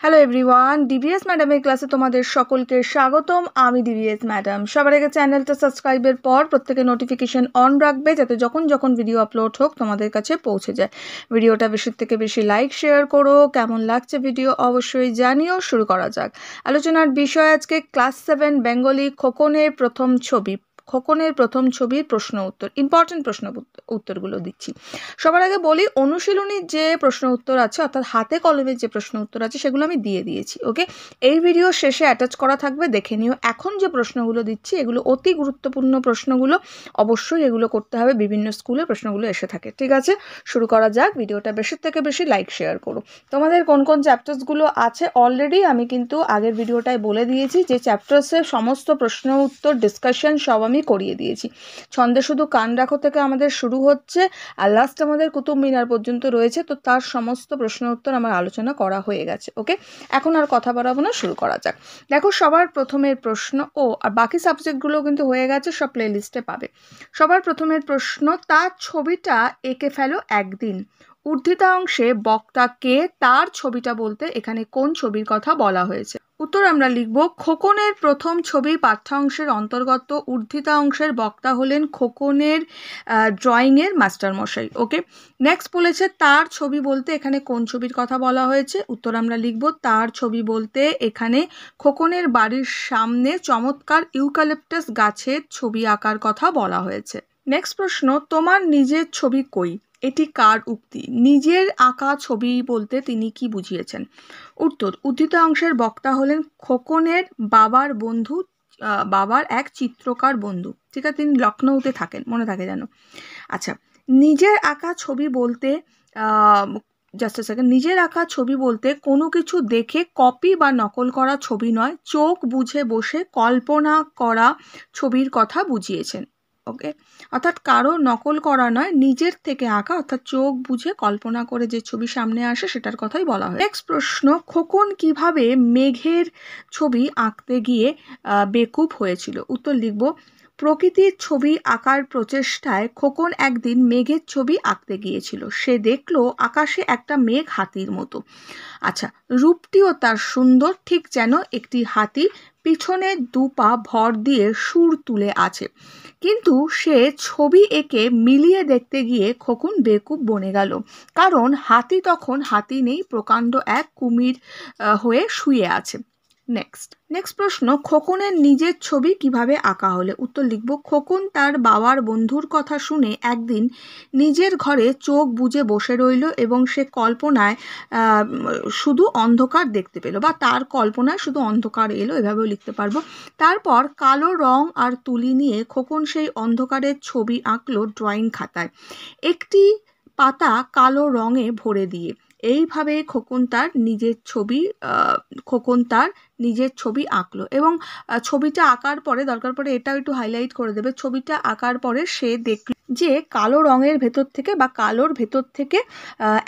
Hello everyone, DVS ম্যাডামের ক্লাসে তোমাদের সকলকে স্বাগতম। আমি ডিভিএস ম্যাডাম। সবার আগে চ্যানেলটা সাবস্ক্রাইবের পর প্রত্যেকে নোটিফিকেশন অন রাখবে, যাতে যখন যখন ভিডিও আপলোড হোক তোমাদের কাছে পৌঁছে যায়। ভিডিওটা বেশি থেকে বেশি লাইক শেয়ার করো। কেমন লাগছে ভিডিও অবশ্যই জানিও। শুরু করা যাক। আলোচনার বিষয় আজকে ক্লাস 7 বেঙ্গলি খোকনের প্রথম ছবি। খোকনের প্রথম ছবির প্রশ্ন উত্তর, ইম্পর্টেন্ট প্রশ্ন উত্তরগুলো দিচ্ছি। সবার আগে বলি, অনুশীলনীর যে প্রশ্ন উত্তর আছে, অর্থাৎ হাতে কলমের যে প্রশ্ন উত্তর আছে, সেগুলো আমি দিয়ে দিয়েছি। ওকে, এই ভিডিও শেষে অ্যাটাচ করা থাকবে, দেখে নিও। এখন যে প্রশ্নগুলো দিচ্ছি এগুলো অতি গুরুত্বপূর্ণ প্রশ্নগুলো, অবশ্যই এগুলো করতে হবে। বিভিন্ন স্কুলে প্রশ্নগুলো এসে থাকে। ঠিক আছে, শুরু করা যাক। ভিডিওটা বেশি থেকে বেশি লাইক শেয়ার করো। তোমাদের কোন কোন চ্যাপ্টার্সগুলো আছে অলরেডি আমি কিন্তু আগের ভিডিওটায় বলে দিয়েছি, যে চ্যাপ্টার্সের সমস্ত প্রশ্ন উত্তর ডিসকাশন সব আমি করিয়ে দিয়েছি। ছন্দে শুধু কান রাখো থেকে আমাদের শুরু হচ্ছে, আর লাস্ট আমাদের কুতুব মিনার পর্যন্ত রয়েছে। তো তার সমস্ত প্রশ্ন উত্তর আমার আলোচনা করা হয়ে গেছে। ওকে, এখন আর কথা বাড়াবো না, শুরু করা যাক। দেখো, সবার প্রথমের প্রশ্ন, আর বাকি সাবজেক্টগুলো কিন্তু হয়ে গেছে, সব প্লে লিস্টে পাবে। সবার প্রথমের প্রশ্ন, তার ছবিটা এঁকে ফেলো একদিন। ঊর্ধ্বিতা অংশে বক্তা কে, তার ছবিটা বলতে এখানে কোন ছবির কথা বলা হয়েছে? উত্তর আমরা লিখব, খোকনের প্রথম ছবি পাঠ্যাংশের অন্তর্গত। ঊর্ধ্বিতা অংশের বক্তা হলেন খোকনের ড্রয়িংয়ের মাস্টারমশাই। ওকে, নেক্সট বলেছে তার ছবি বলতে এখানে কোন ছবির কথা বলা হয়েছে? উত্তর আমরা লিখব, তার ছবি বলতে এখানে খোকনের বাড়ির সামনে চমৎকার ইউক্যালিপটাস গাছের ছবি আঁকার কথা বলা হয়েছে। নেক্সট প্রশ্ন, তোমার নিজের ছবি কই, এটি কার উক্তি? নিজের আঁকা ছবি বলতে তিনি কি বুঝিয়েছেন? উত্তর, উদ্ধৃত অংশের বক্তা হলেন খোকনের বাবার বন্ধু, বাবার এক চিত্রকার বন্ধু। ঠিক আছে, তিনি লখনৌতে থাকেন, মনে থাকে যেন। আচ্ছা, নিজের আঁকা ছবি বলতে জাস্ট আ সেকেন্ড, নিজের আঁকা ছবি বলতে কোনো কিছু দেখে কপি বা নকল করা ছবি নয়, চোখ বুঝে বসে কল্পনা করা ছবির কথা বুঝিয়েছেন। ওকে, অর্থাৎ কারো নকল করা নয়, নিজের থেকে আঁকা, অর্থাৎ চোখ বুঝে কল্পনা করে যে ছবি সামনে আসে সেটার কথাই বলা হয়। নেক্সট প্রশ্ন, খোকন কিভাবে মেঘের ছবি আঁকতে গিয়ে বেকুব হয়েছিল? উত্তর লিখব, প্রকৃতির ছবি আঁকার প্রচেষ্টায় খোকন একদিন মেঘের ছবি আঁকতে গিয়েছিল। সে দেখলো আকাশে একটা মেঘ হাতির মতো। আচ্ছা, রূপটিও তার সুন্দর, ঠিক যেন একটি হাতি পিছনে দুপা ভর দিয়ে সুর তুলে আছে। কিন্তু সে ছবি এঁকে মিলিয়ে দেখতে গিয়ে খোকন বেকুব বনে গেল, কারণ হাতি তখন হাতি নেই, প্রকাণ্ড এক কুমির হয়ে শুয়ে আছে। নেক্সট প্রশ্ন, খোকনের নিজের ছবি কিভাবে আঁকা হলে? উত্তর লিখব, খোকন তার বাবার বন্ধুর কথা শুনে একদিন নিজের ঘরে চোখ বুজে বসে রইল, এবং সে কল্পনায় শুধু অন্ধকার দেখতে পেল, বা তার কল্পনায় শুধু অন্ধকার এলো, এভাবেও লিখতে পারবো। তারপর কালো রং আর তুলি নিয়ে খোকন সেই অন্ধকারের ছবি আঁকলো ড্রয়িং খাতায়, একটি পাতা কালো রঙে ভরে দিয়ে। এইভাবে খোকন তার নিজের ছবি আঁকলো, এবং ছবিটা আঁকার পরে, দরকার পড়ে এটাও একটু হাইলাইট করে দেবে, ছবিটা আঁকার পরে সে দেখল যে কালো রঙের ভেতর থেকে, বা কালোর ভেতর থেকে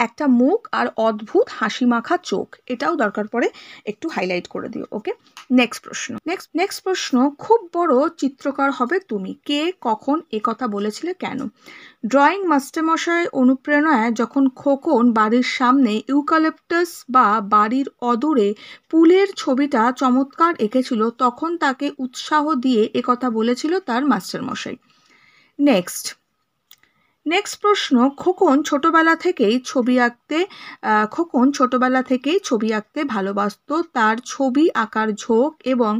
একটা মুখ আর অদ্ভুত হাসি মাখা চোখ, এটাও দরকার পড়ে একটু হাইলাইট করে দিও। ওকে, নেক্সট প্রশ্ন, খুব বড় চিত্রকার হবে তুমি, কে, কখন, এ কথা বলেছিলে, কেন? ড্রয়িং মাস্টারমশাইয়ের অনুপ্রেরণায় যখন খোকন বাড়ির সামনে ইউক্যালিপটাস বা বাড়ির অদূরে পুলের ছবিটা চমৎকার এঁকেছিল, তখন তাকে উৎসাহ দিয়ে একথা বলেছিল তার মাস্টারমশাই। নেক্সট প্রশ্ন, খোকন ছোটবেলা থেকেই ছবি আঁকতে ভালোবাসত। তার ছবি আঁকার ঝোঁক এবং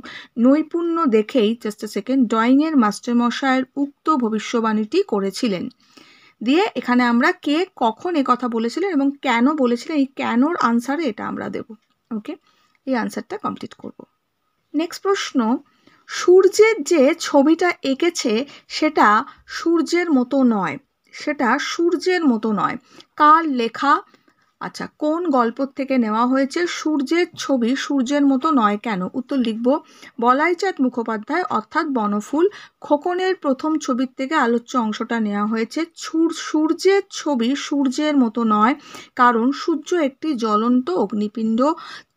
নৈপুণ্য দেখেই ড্রয়িংয়ের মাস্টারমশাইয়ের উক্ত ভবিষ্যবাণীটি করেছিলেন। দিয়ে এখানে আমরা কে, কখন এ কথা বলেছিলেন এবং কেন বলেছিলেন, এই কেনর আনসারে এটা আমরা দেব। ওকে, এই আনসারটা কমপ্লিট করব। নেক্সট প্রশ্ন, সূর্যের যে ছবিটা এঁকেছে সেটা সূর্যের মতো নয়, কার লেখা? আচ্ছা, কোন গল্প থেকে নেওয়া হয়েছে? সূর্যের ছবি সূর্যের মতো নয় কেন? উত্তর লিখব, বলাইচাঁদ মুখোপাধ্যায় অর্থাৎ বনফুল। খোকনের প্রথম ছবির থেকে আলোচ্য অংশটা নেওয়া হয়েছে। সূর্যের ছবি সূর্যের মতো নয়, কারণ সূর্য একটি জ্বলন্ত অগ্নিপিণ্ড,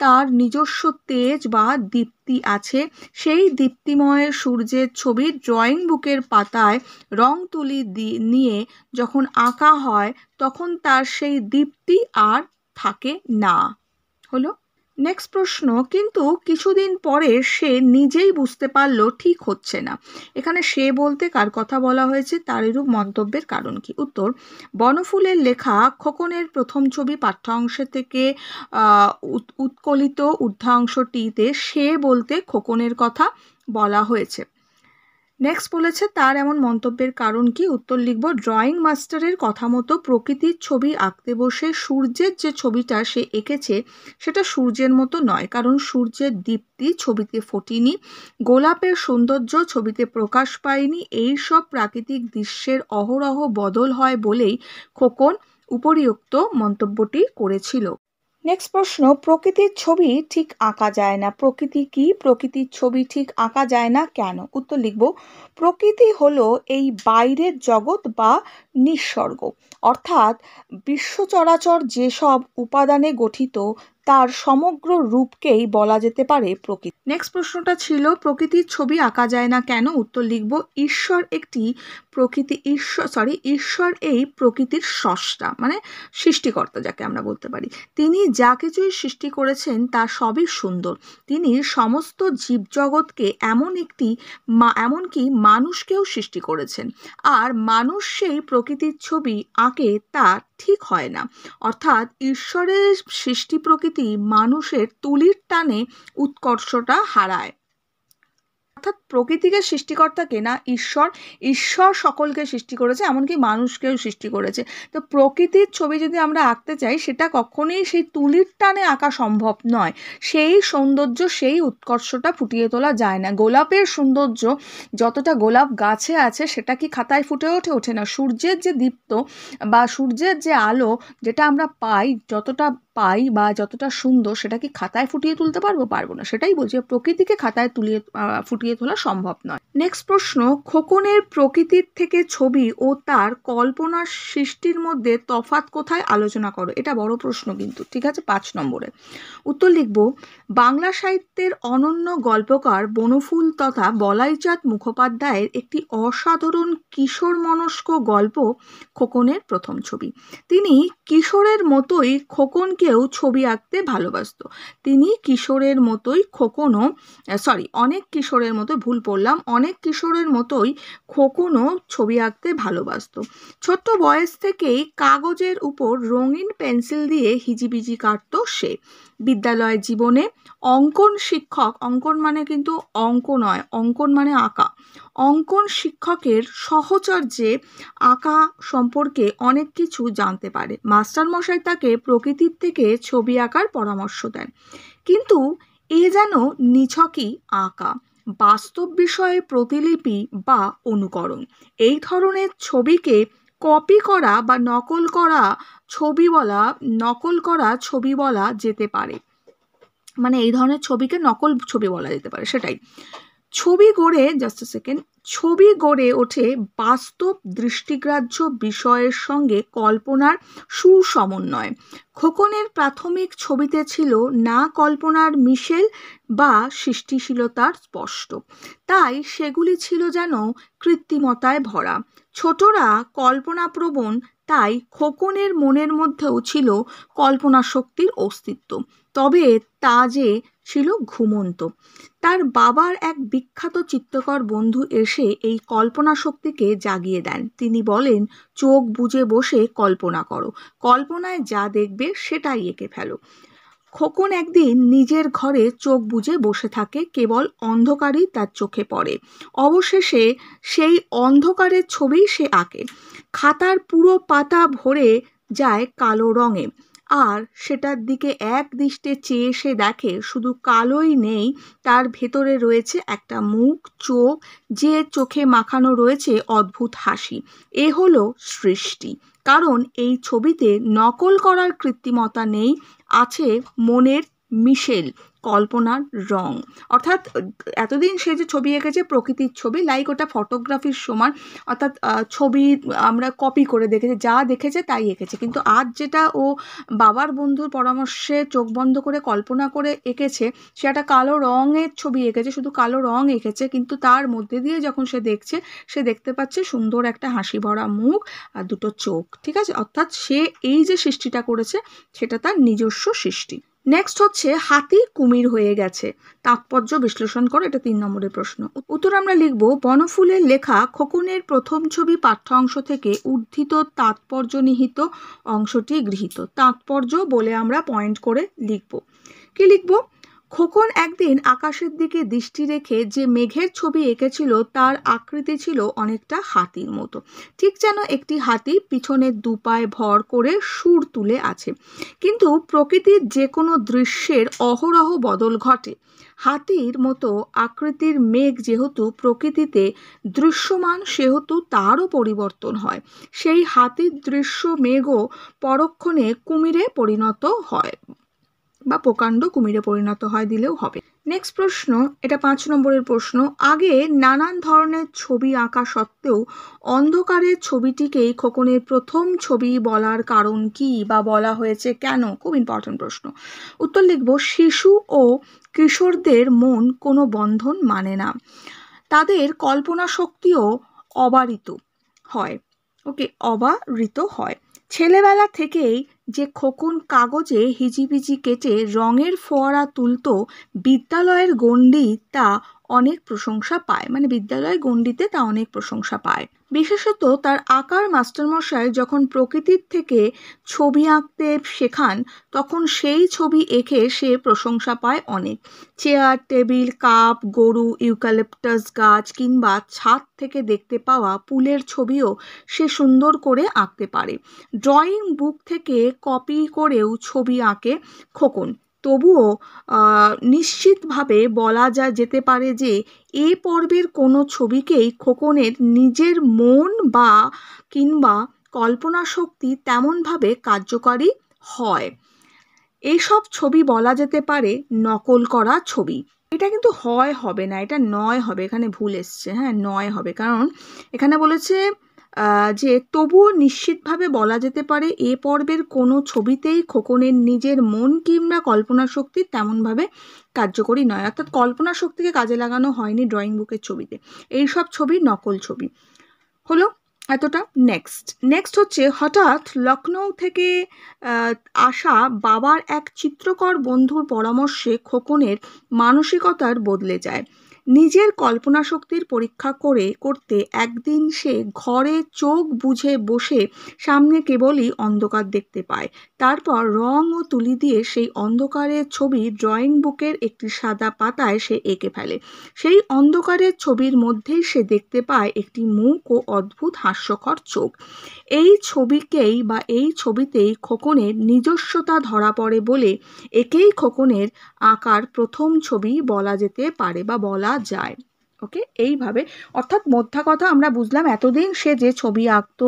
তার নিজস্ব তেজ বা দীপ্তি আছে। সেই দীপ্তিময় সূর্যের ছবি ড্রয়িং বুকের পাতায় রং তুলি নিয়ে যখন আঁকা হয়, তখন তার সেই দীপ্তি আর থাকে না। হলো। নেক্সট প্রশ্ন, কিন্তু কিছুদিন পরে সে নিজেই বুঝতে পারলো ঠিক হচ্ছে না। এখানে সে বলতে কার কথা বলা হয়েছে, তার এরূপ মন্তব্যের কারণ কি? উত্তর, বনফুলের লেখা খোকনের প্রথম ছবি পাঠ্যাংশ থেকে উৎকলিত ঊর্ধ্বাংশটিতে সে বলতে খোকনের কথা বলা হয়েছে। নেক্সট বলেছে তার এমন মন্তব্যের কারণ কি? উত্তর লিখব, ড্রয়িং মাস্টারের কথা মতো প্রকৃতির ছবি আঁকতে বসে সূর্যের যে ছবিটা সে এঁকেছে সেটা সূর্যের মতো নয়, কারণ সূর্যের দীপ্তি ছবিতে ফোটেনি, গোলাপের সৌন্দর্য ছবিতে প্রকাশ পায়নি। এই সব প্রাকৃতিক দৃশ্যের অহরহ বদল হয় বলেই খোকন উপরিউক্ত মন্তব্যটি করেছিল। নেক্সট প্রশ্ন, প্রকৃতির ছবি ঠিক আঁকা যায় না। প্রকৃতি কি? প্রকৃতির ছবি ঠিক আঁকা যায় না কেন? উত্তর লিখব, প্রকৃতি হলো এই বাইরের জগৎ বা নিঃসর্গ, অর্থাৎ বিশ্ব চরাচর যেসব উপাদানে গঠিত তার সমগ্র রূপকেই বলা যেতে পারে প্রকৃতি। নেক্সট প্রশ্নটা ছিল প্রকৃতির ছবি আঁকা যায় না কেন? উত্তর লিখব, ঈশ্বর এই প্রকৃতির স্রষ্টা, মানে সৃষ্টিকর্তা যাকে আমরা বলতে পারি। তিনি যা কিছুই সৃষ্টি করেছেন তা সবই সুন্দর। তিনি সমস্ত জীবজগৎকে এমনকি মানুষকেও সৃষ্টি করেছেন, আর মানুষ সেই প্রকৃতির ছবি আঁকে তা ঠিক হয় না। অর্থাৎ ঈশ্বরের সৃষ্টি প্রকৃতি মানুষের তুলির টানে উৎকর্ষটা হারায়। অর্থাৎ প্রকৃতিকে সৃষ্টিকর্তাকে না, ঈশ্বর সকলকে সৃষ্টি করেছে, এমনকি মানুষকেও সৃষ্টি করেছে। তো প্রকৃতির ছবি যদি আমরা আঁকতে চাই সেটা কখনোই সেই তুলির টানে আঁকা সম্ভব নয়। সেই সৌন্দর্য, সেই উৎকর্ষটা ফুটিয়ে তোলা যায় না। গোলাপের সৌন্দর্য যতটা গোলাপ গাছে আছে সেটা কি খাতায় ফুটে ওঠে না। সূর্যের যে দীপ্ত বা সূর্যের যে আলো যেটা আমরা যতটা পাই বা যতটা সুন্দর, সেটা কি খাতায় ফুটিয়ে তুলতে পারবো না। সেটাই বলছি, প্রকৃতিকে খাতায় ফুটিয়ে তোলা সম্ভব নয়। নেক্সট প্রশ্ন, খোকনের প্রকৃতির থেকে ছবি ও তার কল্পনার সৃষ্টির মধ্যে তফাৎ কোথায় আলোচনা করো। এটা বড় প্রশ্ন কিন্তু, ঠিক আছে। 5 নম্বরে উত্তর লিখব, বাংলা সাহিত্যের অনন্য গল্পকার বনফুল তথা বলাইচাঁদ মুখোপাধ্যায়ের একটি অসাধারণ কিশোর মনস্ক গল্প খোকনের প্রথম ছবি। তিনি কিশোরের মতোই খোকনকেও ছবি আঁকতে ভালোবাসত। অনেক কিশোরের মতোই খোকনও ছবি আঁকতে ভালোবাসত। ছোট্ট বয়স থেকেই কাগজের উপর রঙিন পেন্সিল দিয়ে হিজিবিজি কাটত সে। বিদ্যালয় জীবনে অঙ্কন মানে কিন্তু অঙ্ক নয়, অঙ্কন মানে আঁকা। অঙ্কন শিক্ষকের সাহচর্যে আঁকা সম্পর্কে অনেক কিছু জানতে পারে। মাস্টারমশাই তাকে প্রকৃতির থেকে ছবি আঁকার পরামর্শ দেন, কিন্তু এ যেন নিছকই আঁকা, বাস্তব বিষয়ে প্রতিলিপি বা অনুকরণ। এই ধরনের ছবিকে কপি করা বা নকল করা ছবি বলা যেতে পারে, মানে এই ধরনের ছবিকে নকল ছবি বলা যেতে পারে। সেটাই ছবি গড়ে ওঠে বাস্তব দৃষ্টিগ্রাহ্য বিষয়ের সঙ্গে কল্পনার সুসমন্বয়। খোকনের প্রাথমিক ছবিতে ছিল না কল্পনার মিশেল বা সৃষ্টিশীলতার স্পষ্ট, তাই সেগুলি ছিল যেন কৃত্রিমতায় ভরা। ছোটরা কল্পনাপ্রবণ, তাই খোকনের মনের মধ্যেও ছিল কল্পনা শক্তির অস্তিত্ব, তবে তা যে ছিল ঘুমন্ত। তার বাবার এক বিখ্যাত চিত্রকর বন্ধু এসে এই কল্পনা শক্তিকে জাগিয়ে দেন। তিনি বলেন, চোখ বুজে বসে কল্পনা করো, কল্পনায় যা দেখবে সেটাই এঁকে ফেলো। খোকন একদিন নিজের ঘরে চোখ বুজে বসে থাকে, কেবল অন্ধকারই তার চোখে পড়ে। অবশেষে সেই অন্ধকারের ছবি সে আঁকে। খাতার পুরো পাতা ভরে যায় কালো রঙে, আর সেটার দিকে এক দৃষ্টে চেয়ে সে দেখে শুধু কালোই নেই, তার ভেতরে রয়েছে একটা মুখ, চোখ, যে চোখে মাখানো রয়েছে অদ্ভুত হাসি। এ হলো সৃষ্টি, কারণ এই ছবিতে নকল করার কৃত্রিমতা নেই, আছে মনের মিশেল, কল্পনার রং। অর্থাৎ এতদিন সে যে ছবি এঁকেছে প্রকৃতির ছবি, লাইক ওটা ফটোগ্রাফির সমান, অর্থাৎ ছবি আমরা কপি করে দেখেছি, যা দেখেছে তাই এঁকেছে। কিন্তু আজ যেটা ও বাবার বন্ধুর পরামর্শে চোখ বন্ধ করে কল্পনা করে এঁকেছে, সে একটা কালো রঙের ছবি এঁকেছে, শুধু কালো রং এঁকেছে, কিন্তু তার মধ্যে দিয়ে যখন সে দেখছে, সে দেখতে পাচ্ছে সুন্দর একটা হাসি ভরা মুখ আর দুটো চোখ, ঠিক আছে। অর্থাৎ সে এই যে সৃষ্টিটা করেছে সেটা তার নিজস্ব সৃষ্টি। নেক্সট হচ্ছে হাতি কুমির হয়ে গেছে, তাৎপর্য বিশ্লেষণ করো, এটা 3 নম্বরের প্রশ্ন। উত্তর আমরা লিখব বনফুলের লেখা খোকনের প্রথম ছবি পাঠ্য অংশ থেকে উদ্ধৃত তাৎপর্য নিহিত অংশটি গৃহীত। তাৎপর্য বলে আমরা পয়েন্ট করে লিখব। কি লিখব? খোকন একদিন আকাশের দিকে দৃষ্টি রেখে যে মেঘের ছবি এঁকেছিল তার আকৃতি ছিল অনেকটা হাতির মতো, ঠিক যেন একটি হাতি পিছনের দুপায়ে ভর করে সুর তুলে আছে। কিন্তু প্রকৃতির যে কোনো দৃশ্যের অহরহ বদল ঘটে। হাতির মতো আকৃতির মেঘ যেহেতু প্রকৃতিতে দৃশ্যমান সেহেতু তারও পরিবর্তন হয়। সেই হাতির দৃশ্য মেঘও পরক্ষণে কুমিরে পরিণত হয় বা প্রকাণ্ড কুমিরে পরিণত হয় দিলেও হবে। নেক্সট প্রশ্ন, এটা 5 নম্বরের প্রশ্ন। আগে নানান ধরনের ছবি আঁকা সত্ত্বেও অন্ধকারের ছবিটিকেই খোকনের প্রথম ছবি বলার কারণ কি বা বলা হয়েছে কেন? খুব ইম্পর্টেন্ট প্রশ্ন। উত্তর লিখব শিশু ও কিশোরদের মন কোনো বন্ধন মানে না, তাদের কল্পনা শক্তিও অবারিত হয়। ওকে, অবারিত হয়। ছেলেবেলা থেকেই যে খোকন কাগজে হিজিবিজি কেটে রঙের ফোয়ারা তুলতো, বিদ্যালয়ের গণ্ডি তা অনেক প্রশংসা পায়, মানে বিদ্যালয়ের গণ্ডিতে তা অনেক প্রশংসা পায়। বিশেষত তার আঁকার মাস্টারমশাই যখন প্রকৃতির থেকে ছবি আঁকতে শেখান তখন সেই ছবি এঁকে সে প্রশংসা পায় অনেক। চেয়ার, টেবিল, কাপ, গরু, ইউক্যালিপটাস গাছ কিংবা ছাদ থেকে দেখতে পাওয়া ফুলের ছবিও সে সুন্দর করে আঁকতে পারে। ড্রয়িং বুক থেকে কপি করেও ছবি আঁকে খোকন। তবুও নিশ্চিতভাবে বলা যেতে পারে যে এ পর্বের কোনো ছবিকেই খোকনের নিজের মন বা কিংবা কল্পনা শক্তি তেমনভাবে কার্যকারী হয়। এইসব ছবি বলা যেতে পারে নকল করা ছবি। এটা কিন্তু হবে না, এটা নয় হবে, এখানে ভুল এসছে। হ্যাঁ, নয় হবে, কারণ এখানে বলেছে যে তবুও নিশ্চিতভাবে বলা যেতে পারে এ পর্বের কোনো ছবিতেই খোকনের নিজের মন কিংবা কল্পনা শক্তি তেমনভাবে কার্যকরী নয়, অর্থাৎ কল্পনা শক্তিকে কাজে লাগানো হয়নি ড্রয়িং বুকের ছবিতে। এইসব ছবি নকল ছবি। হলো এতটা। নেক্সট হচ্ছে হঠাৎ লখনৌ থেকে আসা বাবার এক চিত্রকর বন্ধুর পরামর্শে খোকনের মানসিকতার বদলে যায়। নিজের কল্পনা শক্তির পরীক্ষা করতে একদিন সে ঘরে চোখ বুজে বসে সামনে কেবলই অন্ধকার দেখতে পায়। তারপর রং ও তুলি দিয়ে সেই অন্ধকারের ছবি ড্রয়িং বুকের একটি সাদা পাতায় সে এঁকে ফেলে। সেই অন্ধকারের ছবির মধ্যেই সে দেখতে পায় একটি মুখ ও অদ্ভুত হাস্যকর চোখ। এই ছবিতেই খোকনের নিজস্বতা ধরা পড়ে বলে একেই খোকনের আঁকার প্রথম ছবি বলা যেতে পারে বা বলা যায়। ওকে, এইভাবে অর্থাৎ মোদ্দা কথা আমরা বুঝলাম এতদিন সে যে ছবি আঁকতো,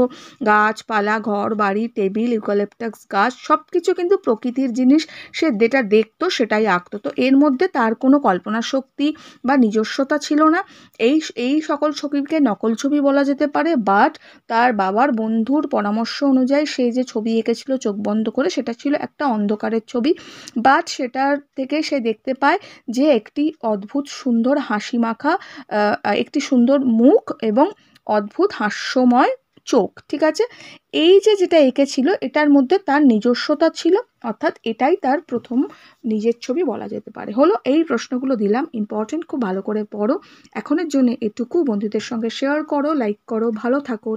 গাছপালা, ঘর বাড়ি, টেবিল, ইউক্যালিপটাস গাছ সব কিছু কিন্তু প্রকৃতির জিনিস, সে যেটা দেখতো সেটাই আঁকতো। তো এর মধ্যে তার কোনো কল্পনা শক্তি বা নিজস্বতা ছিল না। এই সকল ছবিকে নকল ছবি বলা যেতে পারে। বাট তার বাবার বন্ধুর পরামর্শ অনুযায়ী সে যে ছবি এঁকেছিল চোখ বন্ধ করে, সেটা ছিল একটা অন্ধকারের ছবি। বাট সেটার থেকে সে দেখতে পায় যে একটি অদ্ভুত সুন্দর হাসি মাখা একটি সুন্দর মুখ এবং অদ্ভুত হাস্যময় চোখ। ঠিক আছে, এই যেটা এঁকেছিল এটার মধ্যে তার নিজস্বতা ছিল, অর্থাৎ এটাই তার প্রথম নিজের ছবি বলা যেতে পারে। হলো, এই প্রশ্নগুলো দিলাম, ইম্পর্টেন্ট, খুব ভালো করে পড়ো। এখনের জন্য এটুকু। বন্ধুদের সঙ্গে শেয়ার করো, লাইক করো, ভালো থাকো।